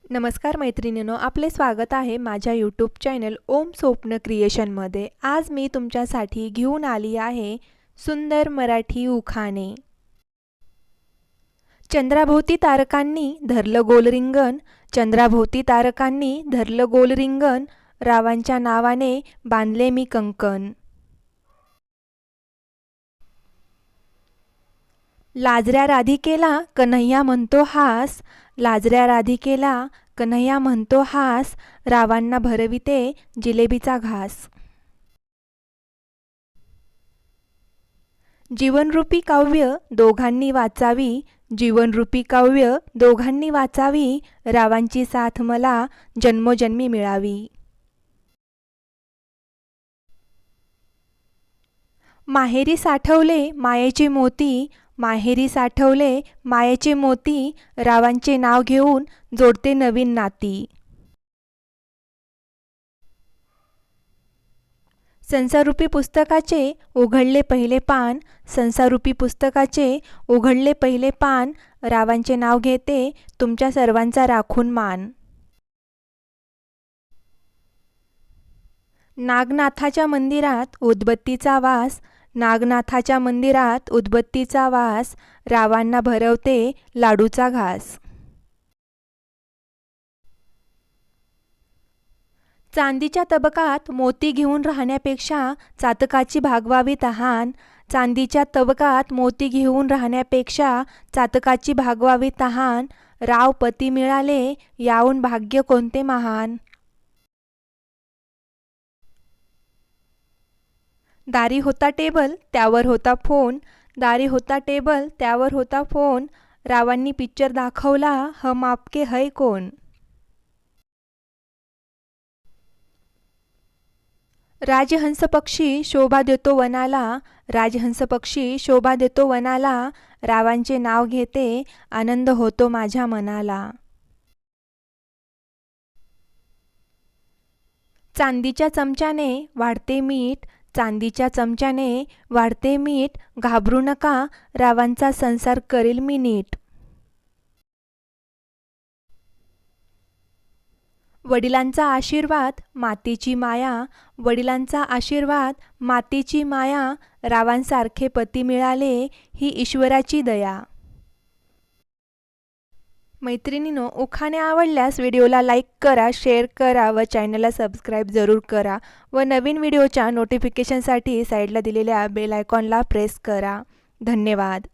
नमस्कार मैत्रिणींनो, आपले स्वागत आहे माझ्या यूट्यूब चॅनल ओम स्वप्न क्रिएशनमध्ये। आज मी तुमच्यासाठी घेऊन आली आहे सुंदर मराठी उखाणे। चंद्राभोवती तारकांनी धरलं गोल रिंगण, चंद्राभोवती तारकांनी धरलं गोल रिंगण, रावांच्या नावाने बांधले मी कंकण। लाजऱ्या राधिकेला कन्हैया म्हणतो हास, लाजऱ्या राधिकेला कन्हैया म्हणतो हास, रावांना भरविते जिलेबीचा घास। जीवनरूपी काव्य दोघांनी वाचावी, जीवनरूपी काव्य दोघांनी वाचावी, रावांची साथ मला जन्मोजन्मी मिळावी। माहेरी साठवले मायेचे मोती, माहेरी साठवले मायेचे मोती, रावांचे नाव घेऊन जोडते नवीन नाती। संसारूपी पुस्तकाचे उघडले पहिले पान, संसारूपी पुस्तकाचे उघडले पहिले पान, रावांचे नाव घेते तुमच्या सर्वांचा राखून मान। नागनाथाच्या मंदिरात उदबत्तीचा वास, नागनाथाच्या मंदिरात उदबत्तीचा वास, रावांना भरवते लाडूचा घास। चांदीच्या तबकात मोती घेऊन राहण्यापेक्षा चातकाची भागवावी तहान, चांदीच्या तबकात मोती घेऊन राहण्यापेक्षा चातकाची भागवावी तहान, राव पती मिळाले याहून भाग्य कोणते महान। दारी होता टेबल त्यावर होता फोन, दारी होता टेबल त्यावर होता फोन, रावांनी पिक्चर दाखवला हम आपके है कोण। राजहंस पक्षी शोभा देतो वनाला, राजहंस पक्षी शोभा देतो वनाला, रावांचे नाव घेते आनंद होतो माझ्या मनाला। चांदीच्या चमच्याने वाढते मीठ, चांदीच्या चमच्याने वाढते मीठ, घाबरू नका रावांचा संसार करेल मी नीट। वडिलांचा आशीर्वाद मातीची माया, वडिलांचा आशीर्वाद मातीची माया, रावांसारखे पती मिळाले ही ईश्वराची दया। मैत्रिणींनो, उखाणे आवडल्यास व्हिडिओला लाईक करा, शेअर करा व चॅनलला सबस्क्राईब जरूर करा व नवीन व्हिडिओच्या नोटिफिकेशनसाठी साईडला दिलेल्या बेल आयकॉनला प्रेस करा। धन्यवाद।